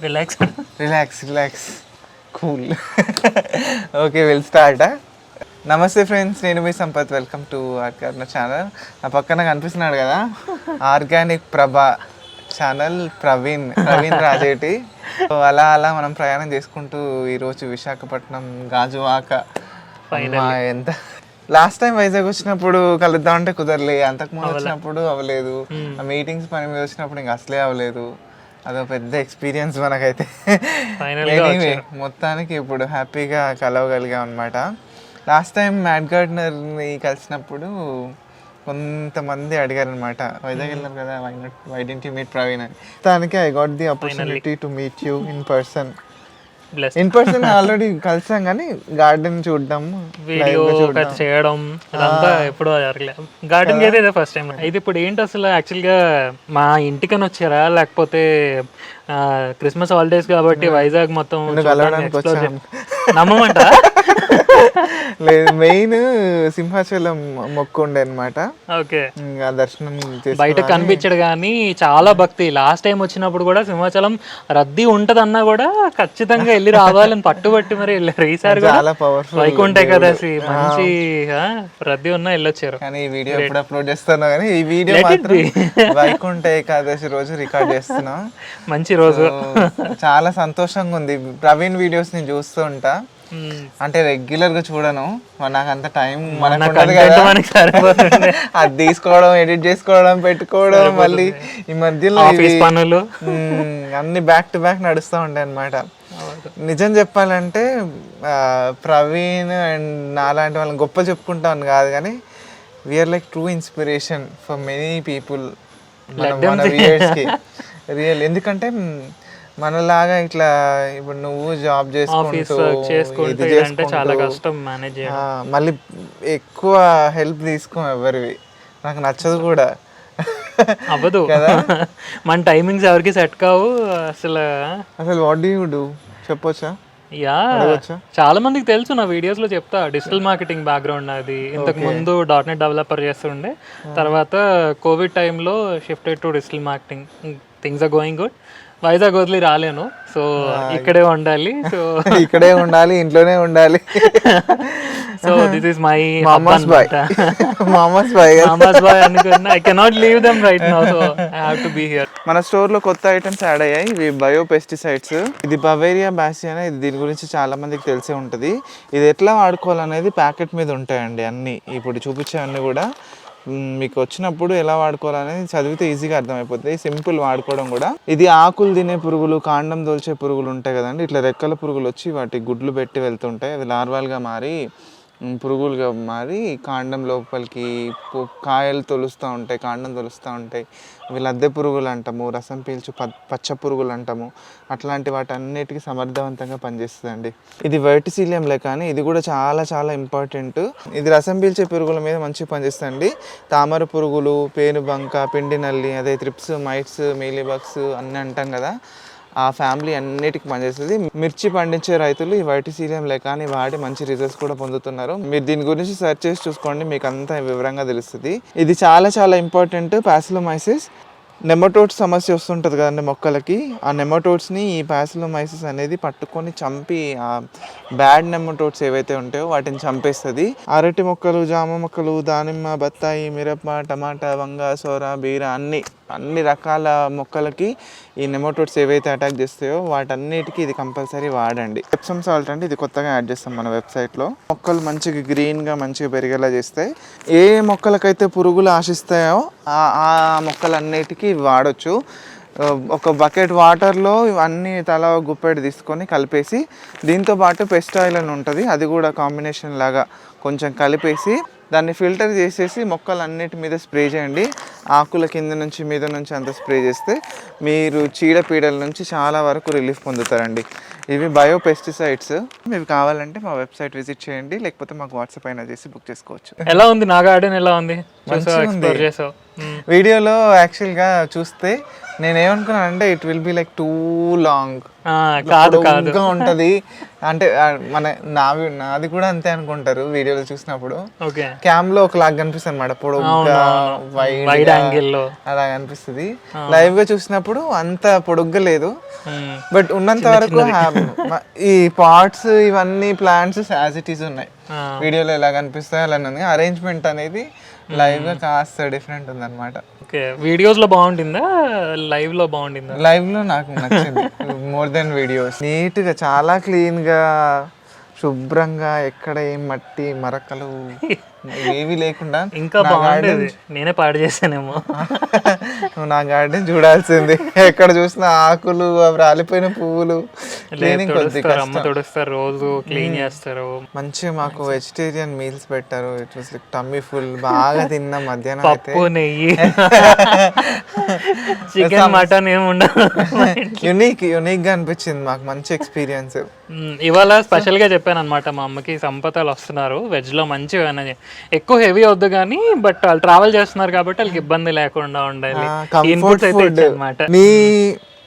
Relax cool. Okay, will start. నమస్తే friends, నేను మీ Sampath. Welcome to organic channel. నా పక్కన కనిపిస్తున్నాడు కదా, ఆర్గానిక్ ప్రభా ఛానల్ ప్రవీణ్ రాజేటి. అలా మనం ప్రయాణం చేసుకుంటూ ఈరోజు విశాఖపట్నం గాజువాక. ఎంత లాస్ట్ టైం వైజాగ్ వచ్చినప్పుడు కలుద్దాం అంటే కుదరలే, అంతకుముందు వచ్చినప్పుడు అవ్వలేదు, మీటింగ్స్ పని మీద వచ్చినప్పుడు ఇంకా అసలే అవ్వలేదు. అదో పెద్ద ఎక్స్పీరియన్స్ మనకైతే. ఎనీవే, మొత్తానికి ఇప్పుడు హ్యాపీగా కలవగలిగాం అనమాట. లాస్ట్ టైం మ్యాట్ గార్డెనర్ని కలిసినప్పుడు కొంతమంది అడిగారు అనమాట, వైజాగ్ వెళ్ళారు కదా, why didn't you meet Praveen అని. దానికి I got the opportunity to meet you in person. Already కలిసాం కానీ గార్డెన్ చూడడం, వీడియో చేయడం అదంతా ఎప్పుడో జరగలేదు. గార్డెన్ అయితే ఇదే ఫస్ట్ టైం. అయితే ఇప్పుడు ఏంటి అసలు, యాక్చువల్గా మా ఇంటికని వచ్చారా లేకపోతే క్రిస్మస్ హాలిడేస్ కాబట్టి వైజాగ్ మొత్తం నమ్మమంట? లేదు, మెయిన్ సింహాచలం మొక్కు ఉండే అనమాట. ఓకే, దర్శనం బయట కనిపించడు కానీ చాలా భక్తి. లాస్ట్ టైం వచ్చినప్పుడు కూడా సింహాచలం రద్దీ ఉంటదన్నా కూడా ఖచ్చితంగా వెళ్ళి రావాలని పట్టుబట్టి మరి వెళ్ళారు. ఈసారి చాలా పవర్ఫుల్ వైకుంఠ ఏకాదశి మంచి రద్దీ ఉన్నా వెళ్ళొచ్చారు. కానీ ఈ వీడియో ఎప్పుడు అప్లోడ్ చేస్తున్నా కానీ ఈ వీడియో మాత్రం వైకుంఠ ఏకాదశి రోజు రికార్డ్ చేస్తున్నాం. మంచి రోజు, చాలా సంతోషంగా ఉంది. ప్రవీణ్ వీడియోస్ నేను చూస్తూ ఉంటా, అంటే రెగ్యులర్ గా చూడను, నాకు అంత టైం అది తీసుకోవడం, ఎడిట్ చేసుకోవడం, పెట్టుకోవడం, మళ్ళీ ఈ మధ్యలో పనులు అన్ని బ్యాక్ టు బ్యాక్ నడుస్తూ ఉంటాయి అన్నమాట. నిజం చెప్పాలంటే ప్రవీణ్ అండ్ నాలాంటి వాళ్ళని గొప్ప చెప్పుకుంటాను కాదు కానీ we are like true inspiration for many people మన వ్యూయర్స్కి. రియల్, ఎందుకంటే మనలాగా ఇట్లా ఇప్పుడు నువ్వు జాబ్ చేసుకుంటూ చాలా కష్టం మేనేజ్, మళ్ళీ ఎక్కువ హెల్ప్ తీసుకో ఎవరివి, నాకు నచ్చదు కూడా అవ్వదు కదా. మన టైమింగ్స్ ఎవరికి సెట్ కావు అసలు. వాట్ డూ యూ డూ చెప్పొచ్చా? యా, చాలా మందికి తెలుసు, నా వీడియోస్ లో చెప్తా. డిజిటల్ మార్కెటింగ్ బ్యాక్గ్రౌండ్ అది. ఇంతకు ముందు .NET డెవలపర్ చేస్తుండే, తర్వాత కోవిడ్ టైంలో shifted to digital marketing. Things are going good. Vizag వదిలి రాలేను, సో ఇక్కడే ఉండాలి. సో ఇక్కడే ఉండాలి, ఇంట్లోనే ఉండాలి. So this is my mama's boy అనుకున్నా. I cannot leave them right now, so I have to be here. మన స్టోర్ లో కొత్త ఐటమ్స్ యాడ్ అయ్యాయి. ఇవి బయో పెస్టిసైడ్స్. ఇది బవేరియా బాసియానా. ఇది దీని గురించి చాలా మందికి తెలిసే ఉంటుంది. ఇది ఎట్లా వాడుకోవాలనేది ప్యాకెట్ మీద ఉంటాయండి అన్ని. ఇప్పుడు చూపించేవన్నీ కూడా మీకు వచ్చినప్పుడు ఎలా వాడుకోవాలనేది చదివితే ఈజీగా అర్థమైపోతుంది. సింపుల్ వాడుకోవడం కూడా. ఇది ఆకులు తినే పురుగులు, కాండం దోల్చే పురుగులు ఉంటాయి కదండి, ఇట్లా రెక్కల పురుగులు వచ్చి వాటి గుడ్లు పెట్టి వెళ్తుంటాయి. అవి లార్వాల్గా మారి పురుగులుగా మారి కాండం లోపలికి కాయలు తొలుస్తూ ఉంటాయి, కాండం తొలుస్తూ ఉంటాయి. అవి లద్దె పురుగులు అంటాము, రసం పీల్చు పచ్చ పురుగులు అంటాము. అట్లాంటి వాటి అన్నిటికీ సమర్థవంతంగా పనిచేస్తుందండి. ఇది వర్టిసిలియం కానీ ఇది కూడా చాలా చాలా ఇంపార్టెంట్. ఇది రసం పీల్చే పురుగుల మీద మంచిగా పనిచేస్తుంది. తామర పురుగులు, పేనుబంక, పిండి నల్లి, అదే త్రిప్స్, మైట్స్, మీలీబగ్స్ అన్నీ అంటాం కదా, ఆ ఫ్యామిలీ అన్నిటికీ పనిచేస్తుంది. మిర్చి పండించే రైతులు ఈ వర్టిసిలియం కానీ వాడి మంచి రిజల్ట్స్ కూడా పొందుతున్నారు. మీరు దీని గురించి సెర్చ్ చేసి చూసుకోండి, మీకు అంతా వివరంగా తెలుస్తుంది. ఇది చాలా చాలా ఇంపార్టెంట్. పాసిలోమైసిస్, నెమటోడ్స్ సమస్య వస్తుంటుంది కదండి మొక్కలకి. ఆ నెమటోడ్స్ని ఈ పాసిలోమైసిస్ అనేది పట్టుకొని చంపి ఆ బ్యాడ్ నెమటోడ్స్ ఏవైతే ఉంటాయో వాటిని చంపేస్తుంది. అరటి మొక్కలు, జామ మొక్కలు, దానిమ్మ, బత్తాయి, మిరప, టమాటా, వంగ, సోర, బీర అన్ని రకాల మొక్కలకి ఈ నెమటోడ్స్ ఏవైతే అటాక్ చేస్తాయో వాటన్నిటికీ ఇది కంపల్సరీ వాడండి. ఎప్సమ్ సాల్ట్ అంటే ఇది కొత్తగా యాడ్ చేస్తాం మన వెబ్సైట్లో. మొక్కలు మంచిగా గ్రీన్గా మంచిగా పెరిగేలా చేస్తాయి. ఏ మొక్కలకైతే పురుగులు ఆశిస్తాయో ఆ మొక్కలన్నిటికీ వాడచ్చు. ఒక బకెట్ వాటర్లో ఇవన్నీ తల గుప్పెడు తీసుకొని కలిపేసి, దీంతోపాటు పెస్ట్ ఆయిల్ అని ఉంటుంది, అది కూడా కాంబినేషన్ లాగా కొంచెం కలిపేసి దాన్ని ఫిల్టర్ చేసేసి మొక్కలన్నిటి మీద స్ప్రే చేయండి. ఆకుల కింద నుంచి మీద నుంచి అంత స్ప్రే చేస్తే మీరు చీడపీడల నుంచి చాలా వరకు రిలీఫ్ పొందుతారండి. ఇవి బయో పెస్టిసైడ్స్. మీకు కావాలంటే మా వెబ్సైట్ విజిట్ చేయండి, లేకపోతే మాకు వాట్సాప్ అయినా చేసి బుక్ చేసుకోవచ్చు. ఎలా ఉంది నా గార్డెన్? ఎలా ఉంది? వీడియోలో యాక్చువల్గా చూస్తే నేను ఏమనుకున్నాను అంటే it will be like two long, కాదు ఉంటది అంటే నాది కూడా అంతే అనుకుంటారు వీడియోలో చూసినప్పుడు. ఓకే, క్యామ్ లో ఒకలాగా కనిపిస్తుంది అనమాట, పొడుగ్గా వైడ్ యాంగిల్ లో అలా కనిపిస్తుంది. లైవ్ గా చూసినప్పుడు అంత పొడుగ్గా లేదు, బట్ ఉన్నంత వరకు ఈ పార్ట్స్ ఇవన్నీ ప్లాంట్స్ యాజ్ ఇట్ ఈస్ ఉన్నాయి. వీడియోలో ఎలా కనిపిస్తాయి అలానే అరేంజ్మెంట్ అనేది లైవ్ గా కాస్త డిఫరెంట్ ఉంది అనమాట. ఓకే, వీడియోస్ లో బాగుంటుందా లైవ్ లో బాగుంటుందా? లైవ్ లో నాకు నచ్చింది మోర్ దెన్ వీడియోస్. నీట్ గా చాలా క్లీన్ గా శుభ్రంగా ఎక్కడ ఏం మట్టి మరకలు ఏవి లేకుండా. ఇంకా బాగుండేది, నేనే పాడు చేశానేమో. నువ్వు నా గార్డెన్ చూడాల్సింది, ఎక్కడ చూసినా ఆకులు అవి రాలిపోయిన పువ్వులు. అమ్మ తుడుస్తారు, రోజు క్లీన్ చేస్తారు. మంచిగా మాకు వెజిటేరియన్ మీల్స్ పెట్టారు. It was like tummy full, బాగా తిన్నాం మధ్యాహ్నం. పప్పు, నెయ్యి, చికెన్, మటన్ ఏమి ఉండదు. యూనిక్ గా అనిపించింది మాకు, మంచి ఎక్స్పీరియన్స్. ఇవాళ స్పెషల్ గా చెప్పాను అనమాట మా అమ్మకి, సంపతలు వస్తున్నారు వెజ్ లో మంచిగా, ఎక్కువ హెవీ వద్దు కానీ బట్ వాళ్ళు ట్రావెల్ చేస్తున్నారు కాబట్టి వాళ్ళకి ఇబ్బంది లేకుండా ఉండాలి.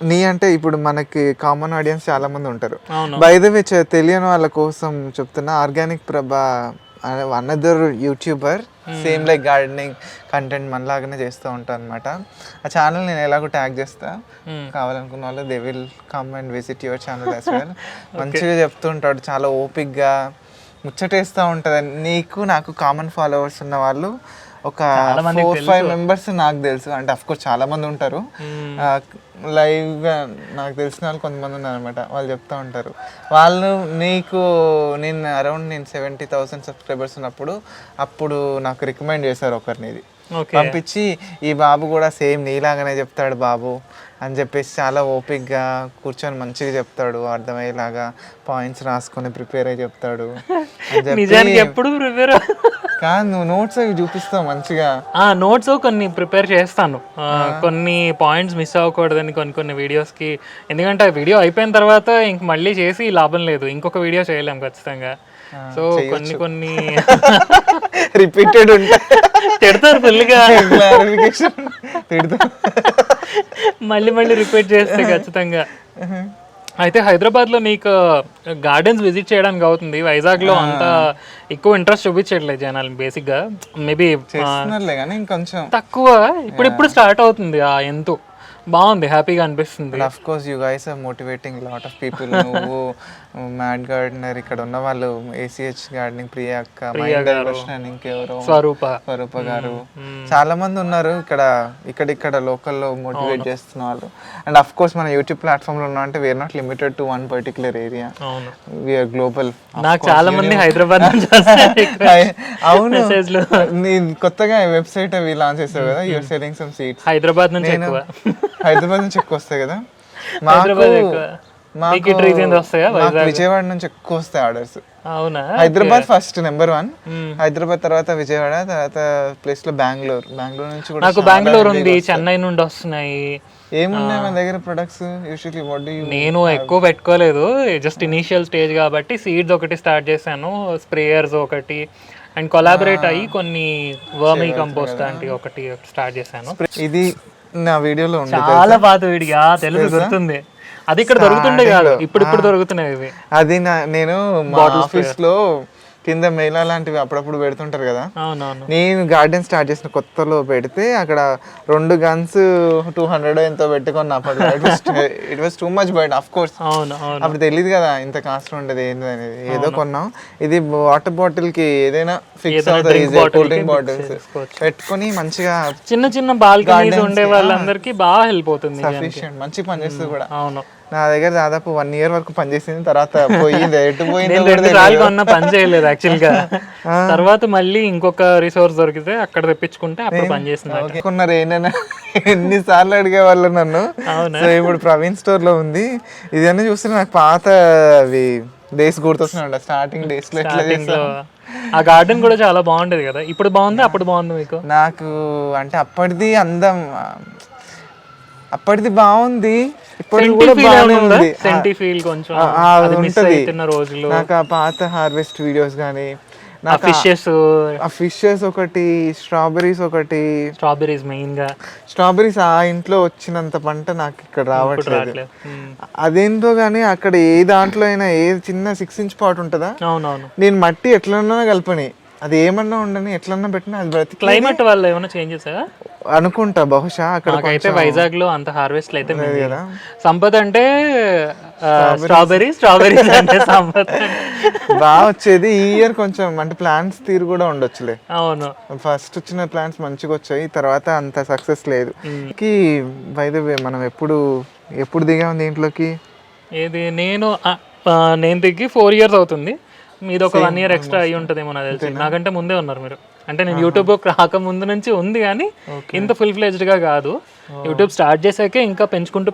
నీ అంటే ఇప్పుడు మనకి కామన్ ఆడియన్స్ చాలా మంది ఉంటారు. బై ద వే తెలియని వాళ్ళ కోసం చెప్తున్నా, organic Prabha another YouTuber, same like gardening content మనలాగానే చేస్తూ ఉంటాను అనమాట. ఆ ఛానల్ నేను ఎలాగో ట్యాగ్ చేస్తా, కావాలనుకున్న వాళ్ళు they will come and visit your channel as well. మంచిగా చెప్తుంటాడు, చాలా ఓపిక్గా ముచ్చటేస్తూ ఉంటుంది. నీకు నాకు కామన్ ఫాలోవర్స్ ఉన్న వాళ్ళు ఒక 4-5 మెంబర్స్ నాకు తెలుసు, అంటే అఫ్ కోర్స్ చాలా మంది ఉంటారు. లైవ్ గా నాకు తెలిసిన వాళ్ళు కొంతమంది ఉన్నారు అనమాట, వాళ్ళు చెప్తా ఉంటారు. వాళ్ళు నేను అరౌండ్ 70,000 సబ్స్క్రైబర్స్ ఉన్నప్పుడు అప్పుడు నాకు రికమెండ్ చేశారు ఒకరిని, ఇది పంపించి ఈ బాబు కూడా సేమ్ నీలాగానే చెప్తాడు బాబు అని చెప్పేసి చాలా ఓపిక్గా కూర్చొని మంచిగా చెప్తాడు, అర్థమయ్యేలాగా పాయింట్స్ రాసుకొని ప్రిపేర్ అయ్యి చెప్తాడు. ఎప్పుడు ప్రిపేర్ కాదు, నువ్వు నోట్స్ అవి చూపిస్తావు మంచిగా. నోట్స్ కొన్ని ప్రిపేర్ చేస్తాను, కొన్ని పాయింట్స్ మిస్ అవ్వకూడదని కొన్ని వీడియోస్కి. ఎందుకంటే ఆ వీడియో అయిపోయిన తర్వాత ఇంక మళ్ళీ చేసి లాభం లేదు, ఇంకొక వీడియో చేయలేం ఖచ్చితంగా. సో కొన్ని రిపీటెడ్ ఉంటాయి, తిడతారు ఫుల్గా, మళ్ళీ రిపీట్ చేస్తే ఖచ్చితంగా. అయితే హైదరాబాద్లో నీకు గార్డెన్స్ విజిట్ చేయడానికి అవుతుంది, వైజాగ్లో అంత ఎక్కువ ఇంట్రెస్ట్ చూపించట్లేదు జనాలు బేసిక్గా. మేబీ ఇంకొంచెం తక్కువ, ఇప్పుడు స్టార్ట్ అవుతుంది. ఎంతో బాగుంది, హ్యాపీగా అనిపిస్తుంది. Of course you guys are motivating lot of people. నువ్వు మ్యాడ్ గార్డెనర్, ఇక్కడ ఉన్న వాళ్ళు ACH గార్డెనింగ్, ప్రియా అక్క, ఇంకెవరో స్వరూప గారు, చాలా మంది ఉన్నారు ఇక్కడ లోకల్లో మోటివేట్ చేస్తున్న వాళ్ళు. అండ్ ఆఫ్ కోర్స్ మన యూట్యూబ్ ప్లాట్ఫామ్ లో ఉన్నా అంటే we are not limited to one particular area, we are global. నాకు చాలా మంది హైదరాబాద్ అవును, కొత్తగా వెబ్సైట్ అవి లాంచ్ చేసావు కదా, you are selling some seeds. Hyderabad నుంచి ఎక్కువ వస్తాయి కదా, విజయవాడ నుంచి ఎక్కువ వస్తాయి ఆర్డర్స్. అవునా, హైదరాబాద్ ఫస్ట్ నెంబర్ 1, హైదరాబాద్ తర్వాత విజయవాడ, తర్వాత ప్లేస్ లో బెంగళూరు నుంచి కూడా. నాకు బెంగళూరు ఉంది, చెన్నై నుండి వస్తున్నాయి. ఏమున్నాయి మన దగ్గర products? Usually what do you? నేను ఎక్కువ పెట్టుకోలేదు, జస్ట్ ఇనిషియల్ స్టేజ్ కాబట్టి సీడ్స్ ఒకటి స్టార్ట్ చేశాను, స్ప్రేయర్స్ ఒకటి, అండ్ కొలాబరేట్ అయ్యి కొన్ని వర్మీ కంపోస్ట్ లాంటి ఒకటి స్టార్ట్ చేశాను. ఇది నా వీడియోలో ఉంది, చాలా పాత వీడియో, తెలుసు, గుర్తుంది. అది ఇక్కడ దొరుకుతుండే కాదు, ఇప్పుడు దొరుకుతున్నాయి. అది నేను మా ఆఫీస్ లో కింద మేళా లాంటివి అప్పుడప్పుడు పెడుతుంటారు కదా, నేను గార్డెన్ స్టార్ట్ చేసిన కొత్తలో పెడితే అక్కడ 2 గన్స్ 200 ఎంతో పెట్టుకున్నా. It was too much, but of course అప్పుడు తెలియదు కదా ఇంత కాస్ట్ ఉండదు ఏంటి అనేది, ఏదో కొన్నాం. ఇది వాటర్ బాటిల్ కి ఏదైనా ఫిక్స్ అవుతుంది, కూల్ డ్రింక్ బాటిల్స్ పెట్టుకుని మంచిగా చిన్న బాల్కనీస్ ఉండే వాళ్ళందరికీ బాగా హెల్ప్ అవుతుంది, సఫిషియెంట్, మంచి పని చేస్తుంది కూడా. అవును, నా దగ్గర దాదాపు 1 year వరకు పనిచేసింది, తర్వాత పోయింది, ఎటు పోయింది, పని చేయలేదు యాక్చువల్ గా. తర్వాత మళ్ళీ ఇంకొక రిసోర్స్ దొరికితే అక్కడ తెప్పించుకుంటే అప్పుడు పని చేసింది. కొన్నారు ఏమైనా ఎన్నిసార్లు అడిగే వాళ్ళు నన్ను. సో ఇప్పుడు ప్రవీణ్ స్టోర్ లో ఉంది. ఇదన్నీ చూస్తే నాకు పాత డేస్ గుర్తొస్తున్నాయి, స్టార్టింగ్ డేస్ లో. ఆ గార్డెన్ కూడా చాలా బాగుండేది కదా, ఇప్పుడు బాగుంది, అప్పుడు బాగుంది మీకు? నాకు అంటే అప్పటిది అందం, అప్పటిది బాగుంది, నాకు ఆ పాత హార్వెస్ట్ వీడియోస్ కానీ ఫిషెస్ ఒకటి, స్ట్రాబెరీస్ మెయిన్ గా. స్ట్రాబెరీస్ ఆ ఇంట్లో వచ్చినంత పంట నాకు ఇక్కడ రావట్లేదు. అదేంటో గానీ అక్కడ ఏ దాంట్లో అయినా ఏ చిన్న 6 inch పాట్ ఉంటుందా, అవునవును, నేను మట్టి ఎట్లన్నా కలపని, అది ఏమన్నా ఉండని ఎట్లన్నా పెట్టినా అది బ్రతికి. క్లైమేట్ వల్ల ఏమైనా చేంజెస్ అనుకుంటా బహుశా. అక్కడ అయితే వైజాగ్ లో అంత హార్వెస్ట్ అయితే కదా. సంపద అంటే స్ట్రాబెరీస్ అంటే సంపద బాగా వచ్చేది. ఈ ఇయర్ కొంచెం అంటే ప్లాంట్స్ తీరు కూడా ఉండొచ్చులే. అవును, ఫస్ట్ వచ్చిన ప్లాంట్స్ మంచిగా వచ్చాయి, తర్వాత అంత సక్సెస్ లేదు. బై ద వే మనం ఎప్పుడు దిగాం దీంట్లోకి? ఏది నేను దిగి 4 years అవుతుంది. మీది ఒక 1 year ఎక్స్ట్రా అయ్యి ఉంటుందేమో నాకు తెలిసి. నాకంటే ముందే ఉన్నారు మీరు. అంటే నేను యూట్యూబ్ రాక ముందు నుంచి ఉంది కానీ ఇంత ఫుల్ ఫ్లెజ్డ్ గా కాదు. యూట్యూబ్ స్టార్ట్ చేసాకే ఇంకా పెంచుకుంటూ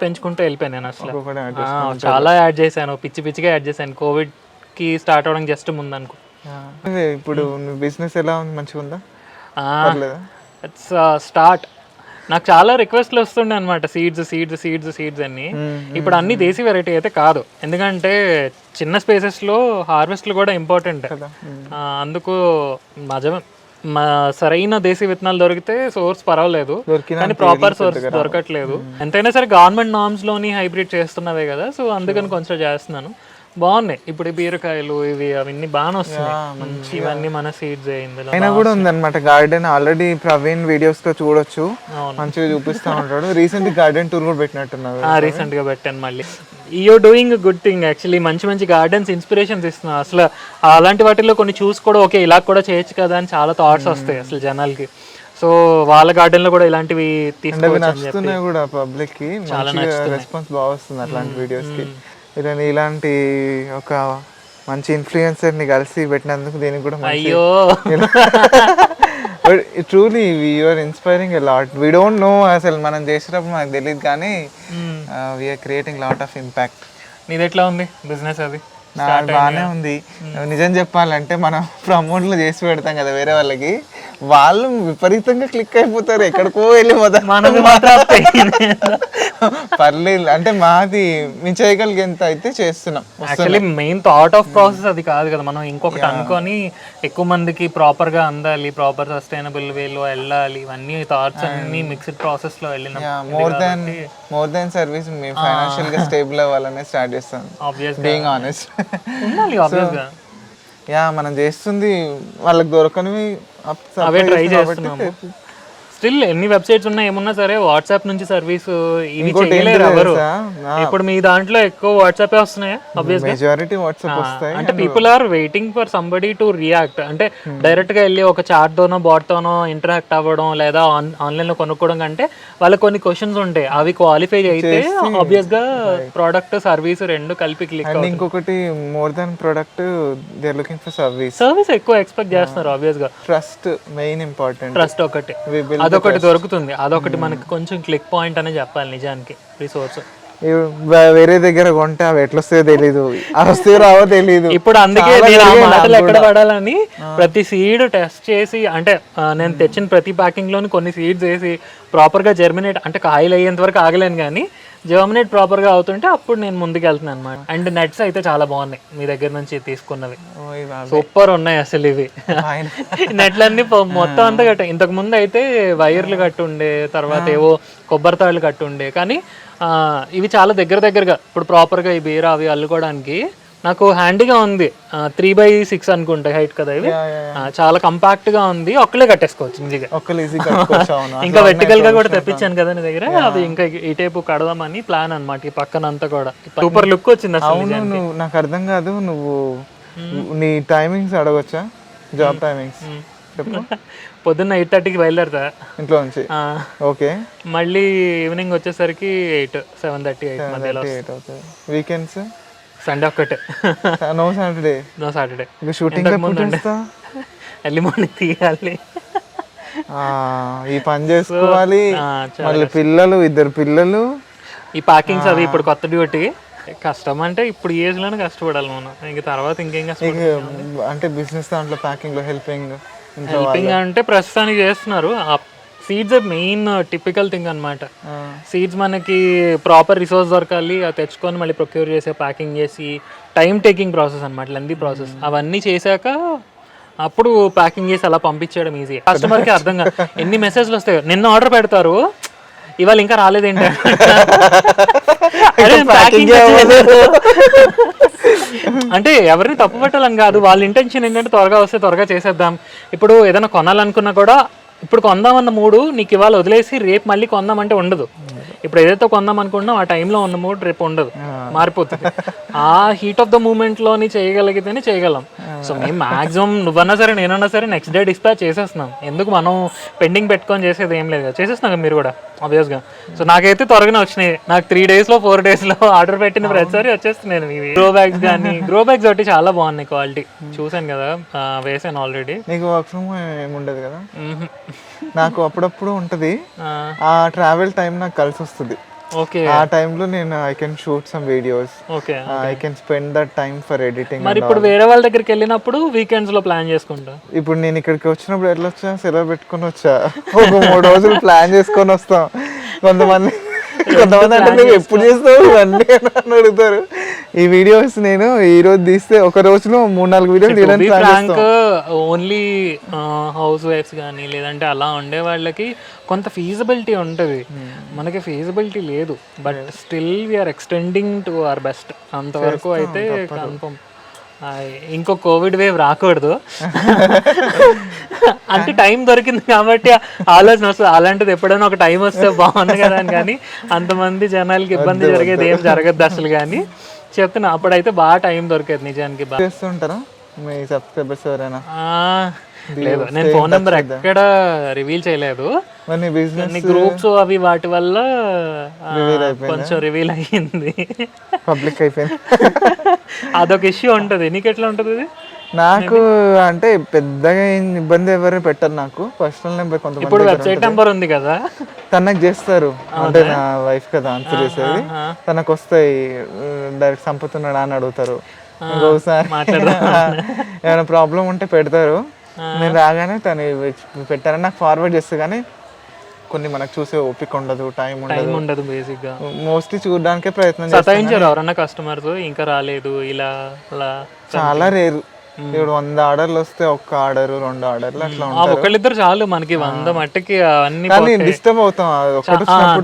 వెళ్ళిపోయాను నేను. అసలు చాలా యాడ్ చేశాను, పిచ్చిగా యాడ్ చేశాను. కోవిడ్ కి స్టార్ట్ అవడం జస్ట్ ముందు అనుకో. ఇప్పుడు బిజినెస్ ఎలా ఉంది? మంచిగా ఉందా? It's start. నాకు చాలా రిక్వెస్ట్లు వస్తుండే అనమాట, సీడ్స్ అన్ని. ఇప్పుడు అన్ని దేశీ వెరైటీ అయితే కాదు, ఎందుకంటే చిన్న స్పేసెస్లో హార్వెస్ట్లు కూడా ఇంపార్టెంట్. అందుకు సరైన దేశీ విత్తనాలు దొరికితే సోర్స్ పర్వాలేదు, కానీ ప్రాపర్ సోర్స్ దొరకట్లేదు. ఎంతైనా సరే గవర్నమెంట్ నార్మ్స్ లోని హైబ్రిడ్ చేస్తున్నవే కదా, సో అందుకని కొంచెం చేస్తున్నాను. బాగున్నాయి ఇప్పుడు బీరకాయలు ఇవి అవన్నీ బాగానే వస్తున్నాయి. ఇవన్నీ మన సీడ్స్ ఇందులో. అయినా కూడా ఉందన్నమాట గార్డెన్. ఆల్రెడీ ప్రవీణ్ వీడియోస్ లో చూడొచ్చు, మంచిగా చూపిస్తా ఉంటాడు. రీసెంట్ గార్డెన్ టూర్ కూడా పెట్టినట్టున్నారు. రీసెంట్ గా పెట్టాను మళ్ళీ. You're doing good thing actually. మంచి గార్డెన్స్ ఇన్స్పిరేషన్స్ ఇస్తున్నా. అసలు అలాంటి వాటిల్లో కొన్ని చూసి కూడా ఓకే ఇలా కూడా చేయొచ్చు కదా అని చాలా థాట్స్ వస్తాయి అసలు జనాలకి. సో వాళ్ళ గార్డెన్ లో కూడా ఇలాంటివి నచ్చుతున్నాయి కూడా పబ్లిక్ కి. చాలా రెస్పాన్స్ బాగా వస్తుంది అట్లాంటి వీడియోస్ కి. ఇలాంటి ఒక మంచి ఇన్ఫ్లుయెన్సర్ ని కలిసి పెట్టినందుకు దీనికి కూడా అయ్యో truly you are inspiring a lot. We don't know, అసలు మనం చేసేటప్పుడు మనకు తెలియదు, కానీ we are creating lot of impact. నీది ఎట్లా ఉంది బిజినెస్? అది బాగానే ఉంది. నిజం చెప్పాలంటే మనం ప్రమోట్లు చేసి పెడతాం కదా వేరే వాళ్ళకి, వాళ్ళు విపరీతంగా క్లిక్ అయిపోతారు, ఎక్కడికో వెళ్ళిపోతారు. పర్లేదు అంటే మాది మేము చేయగలిగేంత అయితే చేస్తున్నాం. Actually main thought of process అది కాదు కదా, మనం ఇంకొకటి అనుకొని ఎక్కువ మందికి ప్రాపర్ గా అందాలి, ప్రాపర్ సస్టైనబుల్ వేలో వెళ్ళాలి, ఇవన్నీ థాట్స్ అన్ని మిక్స్డ్ ప్రాసెస్ లో వెళ్ళిన మోర్ దెన్ సర్వీస్ మేము ఫైనాన్షియల్ గా స్టేబుల్ అవ్వాలనే స్టార్ట్ చేస్తాం. బీయింగ్ ఆనెస్ట్, మనం చేస్తుంది వాళ్ళకి దొరకనివి అవే ట్రై చేస్తున్నాము. స్టిల్ ఎన్ని వెబ్సైట్స్ ఉన్నా ఏమున్నా సరే వాట్సాప్ నుంచి సర్వీస్ ఇవి చేయలేరు ఎవరు. ఇప్పుడు మీ దాంట్లో ఎక్కువ వాట్సాప్ వస్తున్నాయా? మెజారిటీ వాట్సాప్ వస్తాయి. అంటే people are waiting for somebody to react. అంటే డైరెక్ట్ గా వెళ్ళి ఒక చాట్ తోనో బాట్ తోనో ఇంటరాక్ట్ అవ్వడం లేదా ఆన్లైన్ లో కొనుక్కోవడం కంటే వాళ్ళకి కొన్ని క్వశ్చన్స్ ఉంటాయి, అవి క్వాలిఫై అయితే ఆబ్వియస్ గా ప్రోడక్ట్ సర్వీస్ రెండు కలిపి క్లిక్. ఇంకొకటి more than product they are looking for service ఎక్కువ ఎక్స్పెక్ట్ చేస్తున్నారు. ఆబ్వియస్ గా ట్రస్ట్ మెయిన్ ఇంపార్టెంట్. ట్రస్ట్ ఒకటి అదొకటి దొరుకుతుంది, అదొకటి మనకి కొంచెం క్లిక్ పాయింట్ అనే చెప్పాలి నిజానికి. రిసోర్స్ వేరే దగ్గర కొంటే అవి ఎట్లా వస్తాయో తెలీదు, అవి వస్తాయో రావో తెలీదు. ఇప్పుడు అందుకే నేను ఆ మాటలు ఎక్కడ పడాలని ప్రతి సీడ్ టెస్ట్ చేసి, అంటే నేను తెచ్చిన ప్రతి ప్యాకింగ్ లోని కొన్ని సీడ్స్ వేసి ప్రాపర్ గా జర్మినేట్, అంటే కాయలు అయ్యేంత వరకు ఆగలేను కానీ జర్మినేట్ ప్రాపర్ గా అవుతుంటే అప్పుడు నేను ముందుకు వెళ్తున్నాను అనమాట. అండ్ నెట్స్ అయితే చాలా బాగున్నాయి మీ దగ్గర నుంచి తీసుకున్నవి, సూపర్ ఉన్నాయి అసలు. ఇవి నెట్లన్నీ మొత్తం అంతా కట్ట. ఇంతకు ముందు అయితే వైర్లు కట్టుండే, తర్వాత ఏవో కొబ్బరి తాళ్ళు కట్టుండే, కానీ ఇవి చాలా దగ్గరగా ఇప్పుడు ప్రాపర్ గా ఈ బీర అవి అల్లుకోవడానికి నాకు హ్యాండీగా ఉంది. 3x6 అనుకుంటా హైట్ కదా ఇవి, చాలా కంపాక్ట్ గా ఉంది, ఒక్కలే కట్టేసుకోవచ్చు ఈజీగా. ఇంకా వెర్టికల్ గా కూడా తెప్పించాను కదా నీ దగ్గర, అది ఇంకా ఈ టైపు కడదామని ప్లాన్ అనమాట. ఈ పక్కన అంతా కూడా సూపర్ లుక్ వచ్చింది అసలు. నాకు అర్థం కాదు, నువ్వు నీ టైమింగ్స్ అడగొచ్చా? జాబ్ టైమింగ్స్ పొద్దున్న 8:30కి బయలుదేరతా ఇంట్లో నుంచి. ఓకే, మళ్ళీ ఈవినింగ్ వచ్చేసరికి 8, 7:30, 8 మధ్యలో. వీకెండ్స్ సండే ఒక్కటే. No Saturday. Shooting early morning తీయాలి, ఈ పని చేసుకోవాలి, మళ్ళీ పిల్లలు, 2 పిల్లలు, ఈ ప్యాకింగ్స్ అవి. ఇప్పుడు కొత్త డ్యూటీ కష్టం, అంటే ఇప్పుడు ఏజ్ లోనే కష్టపడాలి మనం, ఇంక తర్వాత ఇంకేం కష్టపడాలి. అంటే బిజినెస్ దాంట్లో ప్యాకింగ్ లో హెల్పింగ్ అంటే ప్రస్తుతానికి చేస్తున్నారు. సీడ్స్ మెయిన్ టిపికల్ థింగ్ అనమాట. సీడ్స్ మనకి ప్రాపర్ రిసోర్స్ దొరకాలి, అది తెచ్చుకొని మళ్ళీ ప్రొక్యూర్ చేసి ప్యాకింగ్ చేసి టైం టేకింగ్ ప్రాసెస్ అనమాట, లెందీ ప్రాసెస్. అవన్నీ చేశాక అప్పుడు ప్యాకింగ్ చేసి అలా పంపించేయడం ఈజీ. కస్టమర్కి అర్థం కాదు, ఎన్ని మెసేజ్లు వస్తాయో. నిన్న ఆర్డర్ పెడతారు, ఇవాళ ఇంకా రాలేదేంటి అంటే ఎవరిని తప్పు పెట్టాలని కాదు, వాళ్ళ ఇంటెన్షన్ ఏంటంటే త్వరగా వస్తే త్వరగా చేసేద్దాం. ఇప్పుడు ఏదైనా కొనాలనుకున్నా కూడా ఇప్పుడు కొందామన్న మూడు నీకు ఇవాళ వదిలేసి రేపు మళ్ళీ కొందామంటే ఉండదు. ఇప్పుడు ఏదైతే కొందాం అనుకుంటున్నాం ఆ టైంలో ఉన్న మూడు రేపు ఉండదు, మారిపోతుంది. ఆ హీట్ ఆఫ్ ద మూమెంట్ లోని చేయగలిగితేనే చేయగలం. సో మేము మాక్సిమం నువ్వన్నా సరే నేనన్నా సరే నెక్స్ట్ డే డిస్పాచ్ చేసేస్తున్నాం. ఎందుకు మనం పెండింగ్ పెట్టుకొని చేసేది ఏం లేదు, చేసేస్తున్నాం కదా మీరు కూడా ఆబ్వియస్గా. సో నాకైతే త్వరగానే వచ్చినాయి. నాకు 3 days 4 days ఆర్డర్ పెట్టిన ప్రతిసారి వచ్చేస్తున్నాను. ఇవి గ్రో బ్యాగ్స్ కానీ, గ్రో బ్యాగ్స్ ఒకటి చాలా బాగున్నాయి క్వాలిటీ, చూసాను కదా, వేసాను ఆల్రెడీ. నీకు వర్క్ ఫ్రమ్ ఏముండదు కదా? నాకు అప్పుడప్పుడు ఉంటుంది. ఆ ట్రావెల్ టైం నాకు కలిసి వస్తుంది. ఓకే, ఆ టైంలో నేను I can shoot some videos, okay, I can spend that time for editing. మరి ఇప్పుడు వేరే వాళ్ళ దగ్గరికి వెళ్ళినప్పుడు వీకెండ్స్ లో ప్లాన్ చేసుకుంటా. ఇప్పుడు నేను ఇక్కడికి వచ్చినప్పుడు ఎట్లా వచ్చా, సెలవు పెట్టుకొని వచ్చా, ఒక 3 రోజులు ప్లాన్ చేసుకొని వస్తాం. కొంతమంది అంటే నువ్వు ఎప్పుడు చేస్తావు ఇవన్నీ అని అడుగుతారు. ఈ వీడియోస్ నేను ఈ రోజు తీస్తే ఒక రోజులో 3-4 వీడియోలు తీయడానికి ఓన్లీ హౌస్ వైఫ్స్ కానీ లేదంటే అలా ఉండే వాళ్ళకి కొంత ఫీజిబిలిటీ ఉంటుంది, మనకి ఫీజిబిలిటీ లేదు. But still we are extending to our best. అంతవరకు అయితే కన్ఫర్మ్. ఇంకో కోవిడ్ వేవ్ రాకూడదు అంటే టైం దొరికింది కాబట్టి ఆలోచన వస్తుంది. అలాంటిది ఎప్పుడైనా ఒక టైం వస్తే బాగుంది కదా అని, కానీ అంతమంది జనాలకి ఇబ్బంది జరిగేది ఏం జరగద్దు అసలు. కానీ చెప్తున్నా అప్పుడైతే బాగా టైం దొరికేది నిజానికి. బాగా చేస్తుంటారా మీ సబ్స్క్రైబర్స్ ఎవరైనా? లేదు, నేను ఫోన్ నెంబర్ ఎక్కడ రివీల్ చేయలేదు. గ్రూప్స్ అవి వాటి వల్ల కొంచెం రివీల్ అయ్యింది, పబ్లిక్ అయిపోయింది. అదొక ఇష్యూ ఉంటుంది. నీకు ఎట్లా ఉంటుంది ఇది? నాకు అంటే పెద్దగా ఇబ్బంది ఎవరు పెట్టరు. నాకు పర్సనల్ నెంబర్ కొంతమంది, ఇప్పుడు వెబ్సైట్ నెంబర్ ఉంది కదా, తనకు చేస్తారు. అంటే నా వైఫ్ కదా ఆన్సర్ చేసేది, తనకు వస్తాయి. డైరెక్ట్ సంపుతున్నాడా అని అడుగుతారు. ఇంకోసారి ఏమైనా ప్రాబ్లం ఉంటే పెడతారు. నేను రాగానే తను పెట్టారని నాకు ఫార్వర్డ్ చేస్తే, కానీ కొన్ని మనకు చూసే ఓపిక ఉండదు, టైం ఉండదు. బేసిక్ గా మోస్ట్లీ చూడడానికే ప్రయత్నం చేస్తాను. ఎవరన్నా కస్టమర్స్ ఇంకా రాలేదు ఇలా అలా చాలా రేరు. ఇప్పుడు 100 ఆర్డర్లు వస్తే 1 ఆర్డర్ 2 ఆర్డర్లు అట్లా ఉంటాయి. ఒకళ్ళిద్దరు చాలు మనకి 100 మట్టికి అన్ని. డిస్టర్బ్ అవుతాం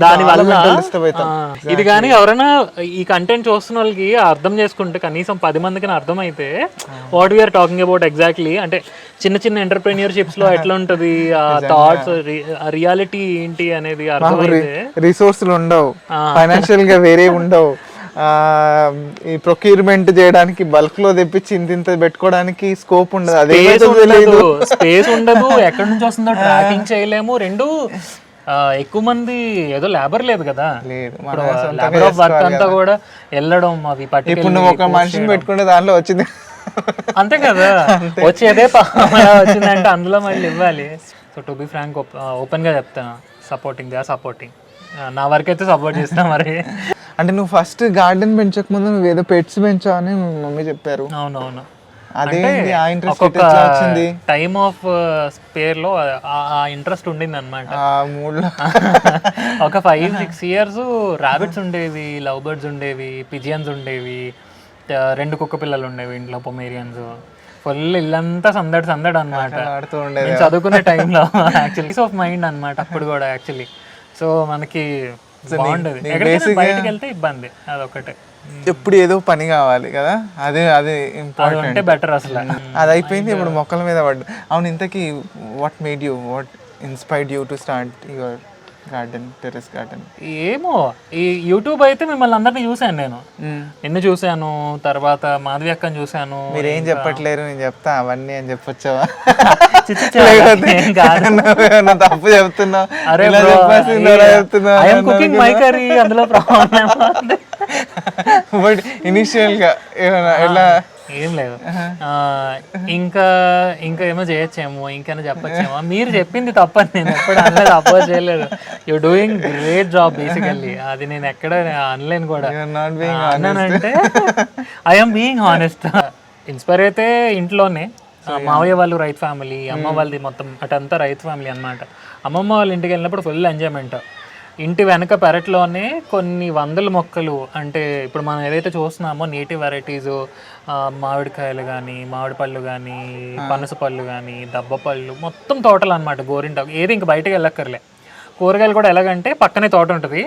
దాని వల్ల డిస్టర్బ్ అవుతాం. ఇది కానీ ఎవరైనా ఈ కంటెంట్ చూస్తున్న వాళ్ళకి అర్థం చేసుకుంటే కనీసం 10 మందికి అర్థం అయితే what we are talking about exactly. అంటే చిన్న చిన్న ఎంటర్ప్రెన్యూర్షిప్స్ లో ఎట్లా ఉంటది, ఆ థాట్స్, రియాలిటీ ఏంటి అనేది అర్థమైతే. రిసోర్సులు ఉండవు, ఫైనాన్షియల్ గా వేరే ఉండవు. ఈ ప్రొక్యూర్మెంట్ చేయడానికి బల్క్ లో తెప్పించి ఇంత పెట్టుకోవడానికి స్కోప్ ఉండదు. అదే స్పేస్ ఉండదు, ఎక్కడి నుంచి వస్తుందో ట్రాకింగ్ చేయలేము. రెండు ఎక్కువ మంది ఏదో లేబర్ లేదు కదా, లేబర్ ఆఫ్ వర్క్ అంతా కూడా వెళ్ళడం అవి పట్టి. ఇప్పుడు నువ్వు ఒక మనిషిని పెట్టుకుంటే దాంట్లో వచ్చింది అంతే కదా, వచ్చేదే వచ్చిందంటే అందులో మళ్ళీ ఇవ్వాలి. So to be frank open గా చెప్తాను, సపోర్టింగ్ నా వరకు అయితే సపోర్ట్ చేస్తా. మరి అంటే నువ్వు ఫస్ట్ గార్డెన్ పెంచక ముందు నువ్వు ఏదో పెట్స్ పెంచావు అని మమ్మీ చెప్పారు. అవునవును, అదే ఆ ఇంట్రెస్ట్ ఎట్లా వచ్చింది? టైమ్ ఆఫ్ స్పేర్ లో ఆ ఇంట్రెస్ట్ ఉండింది అనమాట. ఒక 5-6 years రాబిట్స్ ఉండేవి, లవ్ బర్డ్స్ ఉండేవి, పిజియన్స్ ఉండేవి, 2 కుక్క పిల్లలు ఉండేవి ఇంట్లో, పొమేరియన్స్. ఫుల్ ఇల్లంతా సందడి అనమాట చదువుకునే టైంలో. యాక్చువల్లీ పీస్ ఆఫ్ మైండ్ అనమాట అప్పుడు కూడా యాక్చువల్లీ. సో మనకి బాగుండేది, బయటకు వెళ్తే ఇబ్బంది, అదొకటే. ఎప్పుడు ఏదో పని కావాలి కదా, అదే ఇంపార్టెంట్, బెటర్ అసలు. అది అయిపోయింది, ఇప్పుడు మొక్కల మీద పడ్డా. అవును, ఇంతకీ what inspired you to start your garden, terrace garden? ఏమో, ఈ యూట్యూబ్ అయితే మిమ్మల్ని అందరినీ చూసాను నేను, నిన్ను చూసాను, తర్వాత మాధవి అక్కని చూసాను. మీరేం చెప్పట్లేరు, నేను చెప్తా అవన్నీ అని చెప్పొచ్చావా? తప్పు చెప్తున్నావు. అరే కుకింగ్ మై కర్రీ, అందులో ప్రాబ్లం. బట్ ఇనిషియల్ గా ఎలా ఏం లేదు, ఇంకా ఏమో చేయొచ్చేమో, ఇంకైనా చెప్పొచ్చేమో. మీరు చెప్పింది తప్పని నేను ఎప్పుడు అనలేదు, అపోజ్ చేయలేదు. You doing great job basically. అది నేను ఎక్కడ అనలేను కూడా. అన్నానంటే ఐఎమ్ బీయింగ్ హానెస్ట్. ఇన్స్పైర్ అయితే ఇంట్లోనే, మావయ్య వాళ్ళు రైతు ఫ్యామిలీ, అమ్మ వాళ్ళది మొత్తం అటంతా రైతు ఫ్యామిలీ అనమాట. అమ్మమ్మ వాళ్ళ ఇంటికి వెళ్ళినప్పుడు ఫుల్ ఎంజాయ్మెంట్. ఇంటి వెనక పెరట్లోనే కొన్ని వందల మొక్కలు, అంటే ఇప్పుడు మనం ఏదైతే చూస్తున్నామో నేటివ్ వెరైటీస్, మామిడికాయలు కానీ, మామిడి పళ్ళు కానీ, పనస పళ్ళు కానీ, దబ్బ పళ్ళు, మొత్తం తోటలు అనమాట. గోరింటాకు ఏది ఇంక బయటకు వెళ్ళక్కర్లే. కూరగాయలు కూడా ఎలాగంటే పక్కనే తోట ఉంటుంది,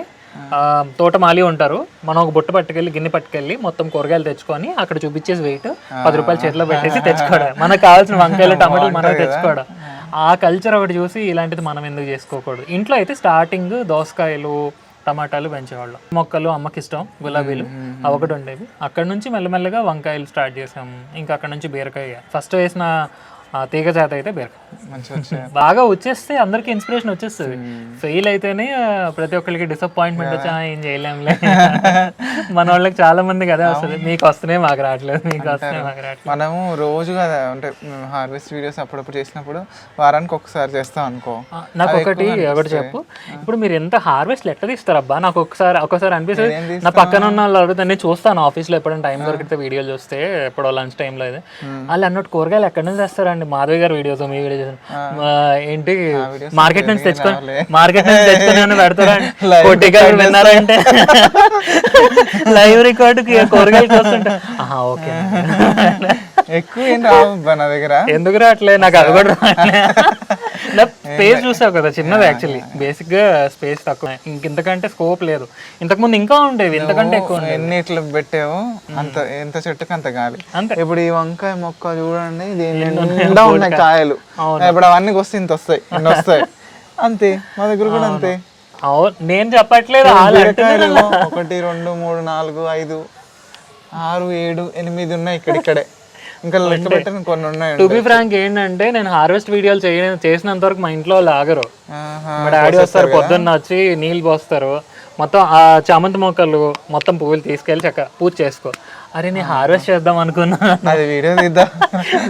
తోట మాలి ఉంటారు, మనం ఒక బుట్ట పట్టుకెళ్ళి గిన్నె పట్టుకెళ్ళి మొత్తం కూరగాయలు తెచ్చుకొని అక్కడ చూపించేసి వెయిట్ 10 రూపాయలు చేతిలో పెట్టేసి తెచ్చుకోవడం. మనకు కావాల్సిన వంకాయలు టమాటాలు మనం తెచ్చుకోవడం. ఆ కల్చర్ ఒకటి చూసి ఇలాంటిది మనం ఎందుకు చేసుకోకూడదు. ఇంట్లో అయితే స్టార్టింగ్ దోసకాయలు, టమాటాలు పెంచేవాళ్ళం. మొక్కలు అమ్మకి ఇష్టం, గులాబీలు అవి ఒకటి ఉండేవి. అక్కడ నుంచి మెల్లమెల్లగా వంకాయలు స్టార్ట్ చేసాము. ఇంకా అక్కడ నుంచి బీరకాయ, ఫస్ట్ వేసిన తీగ జాత అయితే బీరకాయ బాగా వచ్చేస్తే అందరికి ఇన్స్పిరేషన్ వచ్చేస్తుంది. ఫెయిల్ అయితేనే ప్రతి ఒక్కరికి డిసప్పాయింట్మెంట్ వచ్చి ఏం చేయలేంలే. మన వాళ్ళకి చాలా మందికి అదే వస్తుంది, మీకు వస్తున్నాయి మాకు రావట్లేదు, మీకు వస్తున్నాయి మాకు రావట్లేదు. మనము రోజుగా అంటే హార్వెస్ట్ వీడియోస్ అప్పుడప్పుడు చేసినప్పుడు వారానికి ఒకసారి చేస్తాం అనుకో. నాకు ఒకటి చెప్పు, ఇప్పుడు మీరు ఎంత హార్వెస్ట్ ఎట్లా తీస్తారబ్బా? నాకు ఒకసారి అనిపిస్తుంది, నా పక్కన ఉన్న వాళ్ళు అడుగుతాను, నేను చూస్తాను ఆఫీస్లో ఎప్పుడైనా టైం దొరికితే వీడియోలు చూస్తే, ఎప్పుడో లంచ్ టైంలో అయితే వాళ్ళు అన్నట్టు కూరగాయలు ఎక్కడి నుంచి తెస్తారండి? మాధవి గారు వీడియోస్, మీ వీడియోస్ ఏంటి మార్కెట్ నుంచి తెచ్చుకొని పెడతారా? కొట్టిగారు విన్నారంటే లైవ్ రికార్డు కూరగాయలు వస్తుంటే ఓకే. ఎక్కువ ఏం రావు నా దగ్గర, ఎందుకు రావట్లేదు? నాకు అది కూడా రావట్లేదు. స్పేస్ చూసావు కదా, చిన్నది యాక్చువల్లీ, బేసిక్ గా స్పేస్ తక్కువ, ఇంతకంటే స్కోప్ లేదు. ఇంతకుముందు ఇంకా ఉండేవి, ఇంతకంటే ఎక్కువ. ఎన్ని ఇట్లా పెట్టావు అంత, ఎంత చెట్టుకు అంత గాలి. ఇప్పుడు ఈ వంకాయ మొక్క చూడండి, నిండా ఉన్నాయి కాయలు. ఇప్పుడు అవన్నీ వస్తే ఇంత వస్తాయి, ఇన్ని వస్తాయి అంతే. మా దగ్గర కూడా అంతే. నేను చెప్పట్లేదు, 1 2 3 4 5 6 7 8 ఉన్నాయి ఇక్కడిక్కడే, ఇంకా లెక్క పెట్టిన కొన్ని ఉన్నాయి. టు బి ఫ్రాంక్ ఏంటంటే, నేను హార్వెస్ట్ వీడియోలు చేసినంత వరకు మా ఇంట్లో వాళ్ళు ఆగరు. మా డాడీ వస్తారు, పొద్దున్న వచ్చి నీళ్ళు పోస్తారు, మొత్తం ఆ చామంతి మొక్కలు మొత్తం పువ్వులు తీసుకెళ్ళి చక్కగా పూజ చేసుకో. అరే నేను హార్వెస్ట్ చేద్దాం అనుకున్నా,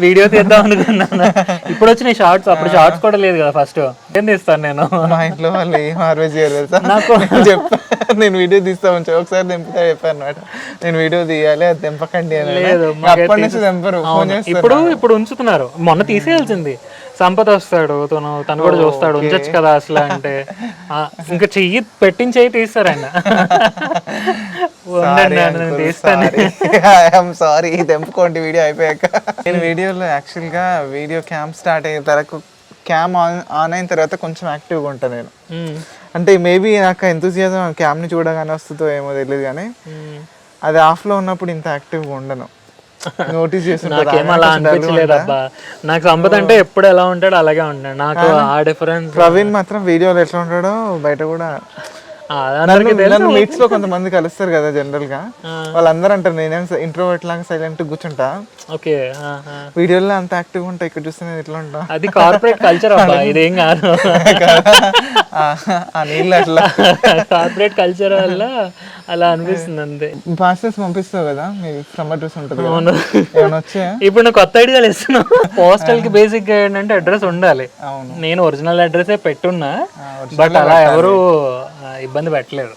వీడియో తీద్దాం అనుకున్నాను. ఇప్పుడు వచ్చిన షార్ట్స్, అప్పుడు షార్ట్స్ కూడా లేదు కదా. ఫస్ట్ ఏం తీస్తాను నేను, మా ఇంట్లో వాళ్ళు ఏం హార్వెస్ట్ చేయలేదు. నాకు నేను వీడియో తీస్తాను, ఒకసారి తెంపుతా చెప్పాను అనమాట, నేను వీడియో తీయాలి, అది తెంపకండి అని. లేదు, అప్పటి నుంచి తెంపరు. ఇప్పుడు ఉంచుతున్నారు. మొన్న తీసేయాల్సింది. సంపద వస్తాడు, తను కూడా చూస్తాడు, ఉంచచ్చు కదా అసలు అంటే, ఇంకా చెయ్యి పెట్టించేయి తీస్తారండి. సారీ, తెంపుకోండి వీడియో అయిపోయాక. నేను వీడియోలో యాక్చువల్గా వీడియో క్యామ్ స్టార్ట్ అయిన తర్వాత, క్యామ్ ఆన్ అయిన తర్వాత కొంచెం యాక్టివ్గా ఉంటాను నేను. అంటే మేబీ నాకు ఎంతూజియాజం క్యామ్ని చూడగానే వస్తుందో ఏమో తెలియదు, కానీ అది ఆఫ్లో ఉన్నప్పుడు ఇంత యాక్టివ్గా ఉండను. నోటీస్ నాకేం అలా అనిపించలేదబ్బా. నాకు సంపద అంటే ఎప్పుడు ఎలా ఉంటాడో అలాగే ఉంటాడు. నాకు ఆ డిఫరెన్స్. ప్రవీణ్ మాత్రం వీడియోలో ఎట్లా ఉంటాడో బయట కూడా. మీట్స్ లో కొంతమంది కలుస్తారు కదా జనరల్ గా, వాళ్ళందరూ అంటారు నేనేం ఇంట్రోవర్ట్ లాగా సైలెంట్ కూర్చుంటా, ఓకే వీడియోలో అంత యాక్టివ్ ఉంటా, ఇక్కడ చూస్తే నేను ఎట్లా ఉంటా. అది కార్పొరేట్ కల్చర్ అబ్బా, ఇదేం కాదు. ఆ నీళ్ళు అట్లా కార్పొరేట్ కల్చర్ వల్ల అలా అనిపిస్తుంది అంతే. పార్సల్స్ పంపిస్తావు కదా, మీ సమ్మర్ డ్రెస్ ఉంటుంది, ఏమైనా వచ్చాయా? ఇప్పుడు నువ్వు కొత్త ఐడియాలు ఇస్తున్నావు. పోస్టల్ కి బేసిక్ గా ఏంటంటే అడ్రస్ ఉండాలి. నేను ఒరిజినల్ అడ్రస్ పెట్టున్నా, బట్ అలా ఎవరు ఇబ్బంది పెట్టలేదు.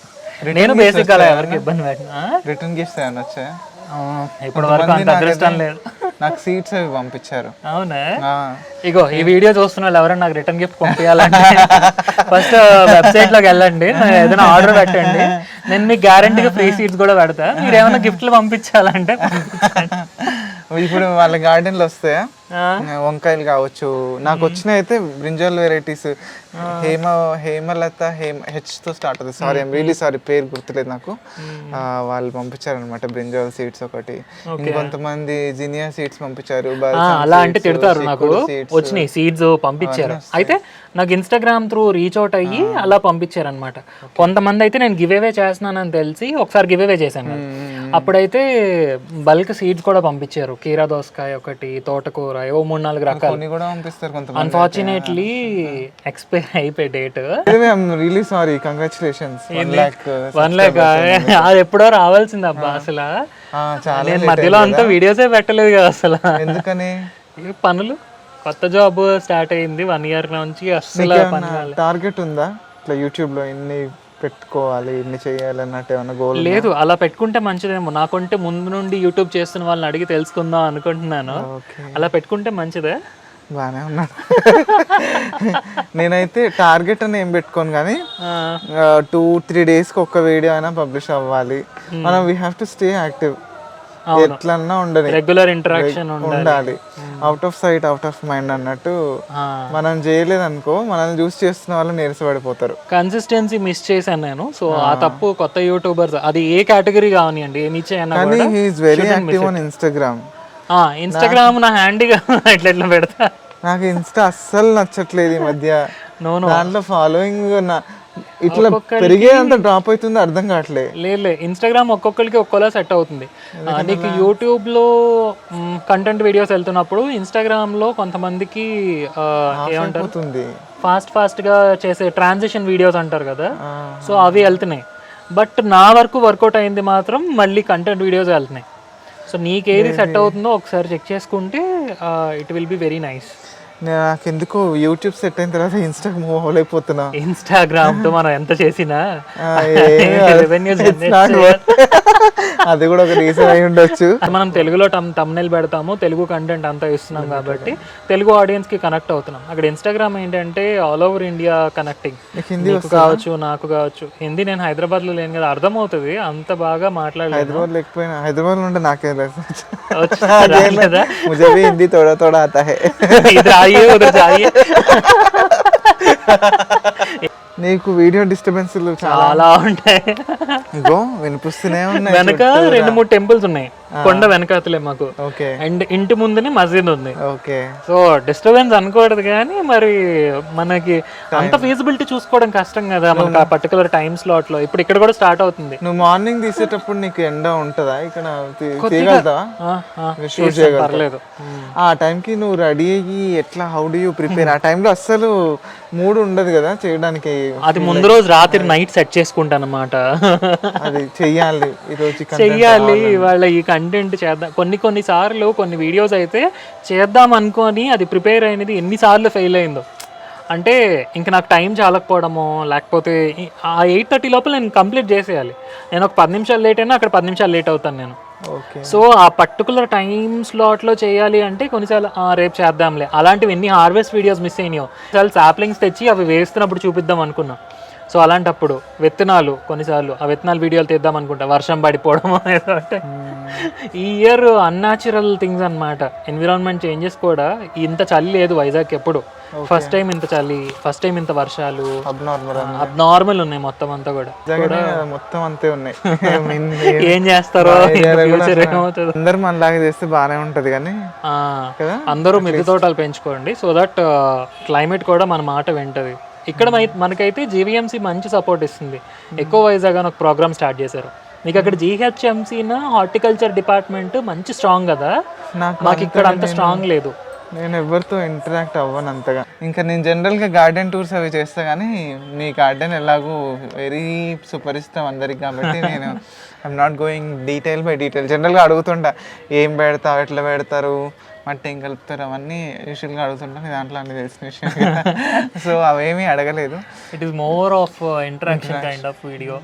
నేను బేసిక్ అలా ఎవరికి ఇబ్బంది పెట్టినా. రిటర్న్ గిఫ్ట్స్ ఏమైనా వచ్చాయా? ఇప్పటి వరకు అంత అదృష్టం లేదు. నాకు సీట్స్ అవి పంపించారు. అవునా? ఇగో ఈ వీడియో చూస్తున్న వాళ్ళు ఎవరైనా నాకు రిటర్న్ గిఫ్ట్ పంపించాలంటే ఫస్ట్ వెబ్సైట్ లోకి వెళ్ళండి, ఏదైనా ఆర్డర్ పెట్టండి, నేను మీకు గ్యారంటీగా ఫ్రీ సీట్స్ కూడా పెడతా. మీరు ఏమైనా గిఫ్ట్లు పంపించాలంటే ఇప్పుడు వాళ్ళ గార్డెన్ లో వస్తాయా వంకాయలు కావచ్చు. నాకు వచ్చిన అయితే బ్రింజాల్ వెరైటీస్, హేమలత హెచ్ తో స్టార్ట్ అవుతుంది, సారీ ఐమ్ రియలీ సారీ పేరు గుర్తులేదు నాకు. వాళ్ళు పంపించారనమాట బ్రింజాల్ సీడ్స్ ఒకటి, ఇంకొంతమంది జినియా సీడ్స్ పంపించారు. అలా అంటే తిడతారు, నాకు వచ్చినాయి సీడ్స్ పంపించారు. అయితే నాకు ఇన్స్టాగ్రామ్ త్రూ రీచ్ అవుట్ అయ్యి అలా పంపించారు అనమాట. కొంతమంది అయితే నేను గివ్ అవే చేస్తున్నానని తెలిసి ఒకసారి గివ్ అవే చేశాను. అప్పుడైతే బల్క్ సీడ్స్ కూడా పంపించారు, కీరా దోసకాయ ఒకటి, తోటకూర, ఏవో 3-4 రకాలు. అన్ఫార్చునేట్లీ ఎక్స్పైర్ అయిపోయి date. Really sorry, congratulations. 1 lakh అది ఎప్పుడో రావాల్సింది అబ్బా. అసలు నేను మధ్యలో అంతా వీడియోసే పెట్టలేదు కదా అసలు. ఎందుకని? పనులు, కొత్త జాబ్ స్టార్ట్ అయింది 1 year నుంచి. అసలు టార్గెట్ ఉందా ఇట్లా యూట్యూబ్ లో ఇన్ని పెట్టుకోవాలి, ఇన్ని చేయాలి అన్నట్టు ఏమన్నా గోల్? లేదు, అలా పెట్టుకుంటే మంచిదేమో. నాకంటే ముందు నుండి యూట్యూబ్ చేస్తున్న వాళ్ళని అడిగి తెలుసుకుందాం అనుకుంటున్నాను. అలా పెట్టుకుంటే మంచిదే. బాగానే ఉన్నాడు. నేనైతే టార్గెట్ అని ఏం పెట్టుకోను కానీ 2-3 డేస్కి ఒక్క వీడియో అయినా పబ్లిష్ అవ్వాలి. మనం we have to stay active, ఎట్లన్నా ఉండదు, రెగ్యులర్ ఇంటరాక్షన్ ఉండాలి. Out of sight out of mind అన్నట్టు. మనం చేయలేదు అనుకో, మనల్ని చూసి చేస్తున్న వాళ్ళు నీరసపడిపోతారు. కన్సిస్టెన్సీ మిస్ చేశాను నేను. సో ఆ తప్పు కొత్త యూట్యూబర్స్, అది ఏ కేటగిరీ కానివ్వండి, ఏ నిచే అయినా కానీ he is very active on Instagram. Instagram నా హ్యాండీగా ఎట్లా పెడతా. నాకు ఇన్స్టా అస్సలు నచ్చట్లేదు ఈ మధ్య. దాంట్లో ఫాలోయింగ్ ఇట్లా పెరిగేంత డ్రాప్ అవుతుందో అర్థం కావట్లేదు. లేదు, ఇన్స్టాగ్రామ్ ఒక్కొక్కరికి ఒక్కోలా సెట్ అవుతుంది. నీకు యూట్యూబ్లో కంటెంట్ వీడియోస్ వెళ్తున్నప్పుడు ఇన్స్టాగ్రామ్లో కొంతమందికి ఏమంటారు, ఫాస్ట్గా చేసే ట్రాన్సిషన్ వీడియోస్ అంటారు కదా, సో అవి వెళ్తున్నాయి. బట్ నా వరకు వర్కౌట్ అయింది మాత్రం మళ్ళీ కంటెంట్ వీడియోస్ వెళ్తున్నాయి. సో నీకేది సెట్ అవుతుందో ఒకసారి చెక్ చేసుకుంటే it will be very nice. నాకు ఎందుకో యూట్యూబ్ సెట్ అయిన తర్వాత ఇన్స్టాకి మూవ్ అవ్వలేకపోతున్నా. ఇన్స్టాగ్రామ్ తో మనం ఎంత చేసినా అది కూడా ఒక రీజన్ అయి ఉండొచ్చు. మనం తెలుగులో తమ్నెయిల్ పెడతాము, తెలుగు కంటెంట్ అంతా ఇస్తున్నాం కాబట్టి తెలుగు ఆడియన్స్ కి కనెక్ట్ అవుతున్నాం. అక్కడ ఇన్స్టాగ్రామ్ ఏంటంటే all over India connecting. Hindi కావచ్చు, నాకు కావచ్చు. హిందీ నేను హైదరాబాద్ లో లేను కదా, అర్థమవుతుంది. అంత బాగా మాట్లాడలేదు. హైదరాబాద్ లేకపోయినా హైదరాబాద్ లో ఉంటే నాకే ముझे भी हिंदी थोड़ा थोड़ा आता है. నీకు వీడియో డిస్టర్బెన్స్ చాలా ఉంటాయి. ఇగో వినిపిస్తూనే ఉన్నాయి. వెనక 2-3 టెంపుల్స్ ఉన్నాయి కొండ వెనకాతలే మాకు. అండ్ ఇంటి ముందునే మస్జిద్ ఉంది. సో డిస్టర్బెన్స్ అనుకోవడదు, కానీ మరి మనకి అంత ఫీజిబిలిటీ చూసుకోవడం కష్టం కదా మనకి ఆ పర్టికులర్ టైం స్లాట్ లో. ఇప్పుడు ఇక్కడ కూడా స్టార్ట్ అవుతుంది. నువ్వు మార్నింగ్ తీసేటప్పుడు నీకు ఎండ ఉంటదా ఇక్కడ? పర్లేదు. ఆ టైంకి నువ్వు రెడీ అయ్యి ఎట్లా, హౌ డు యూ ప్రిపేర్? ఆ టైంలో అస్సలు మూడ్ ఉండదు కదా చేయడానికి. అది ముందు రోజు రాత్రి నైట్ సెట్ చేసుకుంటాను అన్నమాట. అది చెయ్యాలి, ఈరోజు చెయ్యాలి, వాళ్ళ ఈ కంటెంట్ చేద్దాం. కొన్ని సార్లు కొన్ని వీడియోస్ అయితే చేద్దాం అనుకొని అది ప్రిపేర్ అయినది ఎన్నిసార్లు ఫెయిల్ అయిందో. అంటే ఇంకా నాకు టైం చాలకపోవడమో, లేకపోతే ఆ 8:30 లోపల నేను కంప్లీట్ చేసేయాలి. నేను ఒక 10 నిమిషాలు లేట్ అయినా అక్కడ 10 నిమిషాలు లేట్ అవుతాను నేను. సో ఆ పర్టికులర్ టైం స్లాట్లో చేయాలి అంటే కొన్నిసార్లు రేపు చేద్దాంలే. అలాంటివి ఎన్ని హార్వెస్ట్ వీడియోస్ మిస్ అయినాయో. కొన్నిసార్లు సాప్లింగ్స్ తెచ్చి అవి వేస్తున్నప్పుడు చూపిద్దాం అనుకున్నాం. సో అలాంటప్పుడు విత్తనాలు, కొన్నిసార్లు ఆ విత్తనాలు వీడియోలు తీద్దాం అనుకుంటా, వర్షం పడిపోవడం ఏదో అంటే. ఈ ఇయర్ అన్యాచురల్ థింగ్స్ అన్నమాట. ఎన్విరాన్మెంట్ చేంజెస్ కూడా. ఇంత చలి లేదు వైజాగ్ ఎప్పుడు. ఫస్ట్ టైం ఇంత చలి, ఫస్ట్ టైం ఇంత వర్షాలు, అబ్నార్మల్ ఉన్నాయి మొత్తం అంతా కూడా. మొత్తం అంతే ఉన్నాయి. ఏం చేస్తారో అందరూ మనలాగా చేస్తే బాగానే ఉంటది కానీ అందరూ మిద్దె తోటలు పెంచుకోండి. సో దట్ క్లైమేట్ కూడా మన మాట వింటది. ఇక్కడ మనకైతే జీవీఎంసీ మంచి సపోర్ట్ ఇస్తుంది. ఎక్కువ వైజాగ్ అని ఒక ప్రోగ్రామ్ స్టార్ట్ చేశారు. మీకు అక్కడ జీహెచ్ఎంసీన హార్టికల్చర్ డిపార్ట్మెంట్ మంచి స్ట్రాంగ్ కదా, మాకు ఇక్కడ అంత స్ట్రాంగ్ లేదు. నేను ఎవరితో ఇంటరాక్ట్ అవ్వను అంతగా. ఇంకా నేను జనరల్గా గార్డెన్ టూర్స్ అవి చేస్తా కానీ మీ గార్డెన్ ఎలాగూ వెరీ సుపరిచితం అందరికి కాబట్టి నేను I'm not going detail by detail. జనరల్గా అడుగుతుంటా, ఏం పెడతావు, ఎట్లా పెడతారు, మట్టి ఏం కలుపుతారు, అవన్నీ యూజువల్గా అడుగుతుంటాను. దాంట్లో అన్ని తెలిసిన విషయం. సో అవేమీ అడగలేదు. It is more of interaction kind of video.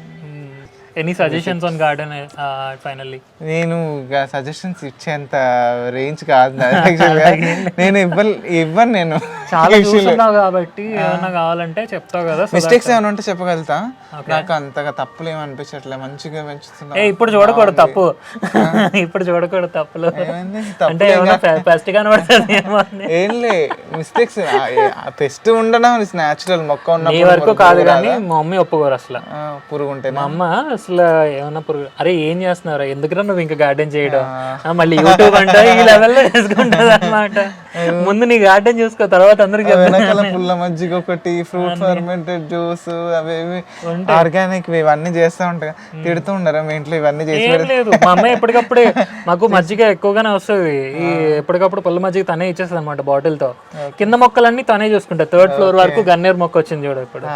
Any suggestions on garden finally? నేను సజెషన్స్ ఇచ్చేంత రేంజ్ కాదు నేను ఇవ్వను. నేను చాలా చూస్తున్నావు కాబట్టి ఏమన్నా కావాలంటే చెప్తావు కదా. మిస్టేక్స్ ఏమైనా ఉంటే చెప్పగలుగుతా. నాకు అంతగా తప్పులు ఏమి అనిపించట్లే, మంచిగా పెంచుతున్నా. ఇప్పుడు చూడకూడదు తప్పు, ఇప్పుడు చూడకూడదు తప్పులు. అంటే పెస్ట్ కనబడుతుంది ఏం లే, మిస్టేక్స్ పెస్ట్ ఉండడం న్యాచురల్. మొక్క ఉన్న వరకు కాదు కానీ మా మమ్మీ ఒప్పుకోరు అసలు. పురుగు ఉంటే మా అమ్మ అసలు ఏమన్నా పురుగు, అరే ఏం చేస్తున్నారా, ఎందుకురా నువ్వు ఇంకా గార్డెన్ చేయడం, మళ్ళీ యూట్యూబ్ అంటే ఈ లెవెల్లో వేసుకుంటది అనమాట. ముందు నీ గార్డెన్ చూసుకో, తర్వాత అందరికి పుల్ల మజ్జిగ ఒకటి, ఫ్రూట్ ఫర్మెంటెడ్ జ్యూస్, అవేవి ఆర్గానిక్ ఇవన్నీ చేస్తా ఉంటాయి. తిడుతూ ఉండరా మీ ఇంట్లో ఇవన్నీ చేసి? లేదు, మా అమ్మాయి ఎప్పటికప్పుడే మాకు మజ్జిగ ఎక్కువగానే వస్తుంది. ఈ ఎప్పటికప్పుడు పుల్ల మజ్జిగ తనే ఇచ్చేస్తుంది అనమాట బాటిల్ తో. కింద మొక్కలన్నీ తనే చూసుకుంటాయి. 3rd ఫ్లోర్ వరకు గన్నేరు మొక్క వచ్చింది చూడ ఇప్పుడు,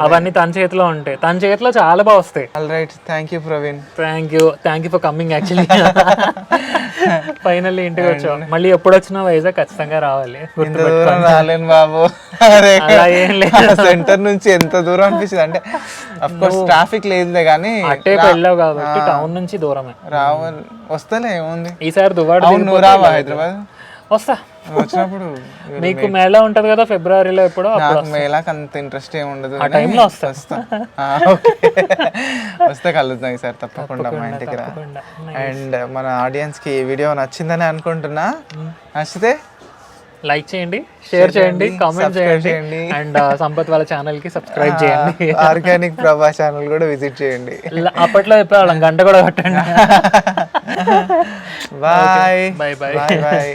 అవన్నీ తన చేతిలో ఉంటాయి. తన చేతిలో చాలా బాగా వస్తాయి. Alright, thank you Praveen. Thank you for coming. Actually finally ఇంటికి వచ్చావు. మళ్ళీ ఎప్పుడు వచ్చినా వైజాగ్ ఖచ్చితంగా రావాలి. రాలేను బాబు, సెంటర్ నుంచి ఎంత దూరం అనిపించింది అంటే. అఫ్ కోర్స్ ట్రాఫిక్ లేదులే కానీ అట్టే వెళ్ళావు కాబట్టి టౌన్ నుంచి దూరమే. వస్తలే ఏముంది. ఈసారి దువ్వాడ నువ్వు రావా హైదరాబాద్? వస్తా. వచ్చినప్పుడు మీకు మేళా ఉంటది కదా ఫిబ్రవరిలో ఎప్పుడో, నాకు మేళాకి అంత ఇంట్రెస్ట్ ఏమి ఉండదు, ఆ టైంలో వస్తా. ఓకే వస్తే కలుద్దాం ఈసారి తప్పకుండా మా ఇంటికి రా. అండ్ మన ఆడియన్స్ కి ఈ వీడియో నచ్చిందని అనుకుంటున్నా. నచ్చితే లైక్ చేయండి, షేర్ చేయండి, కామెంట్ చేయండి, అండ్ సంపత్ వాళ్ళ ఛానల్ కి సబ్స్క్రైబ్ చేయండి. ఆర్గానిక్ ప్రభా ఛానల్ కూడా విజిట్ చేయండి. అప్పట్లో చెప్పేవాళ్ళం, గంట కూడా కొట్టండి. Bye bye bye. Bye bye.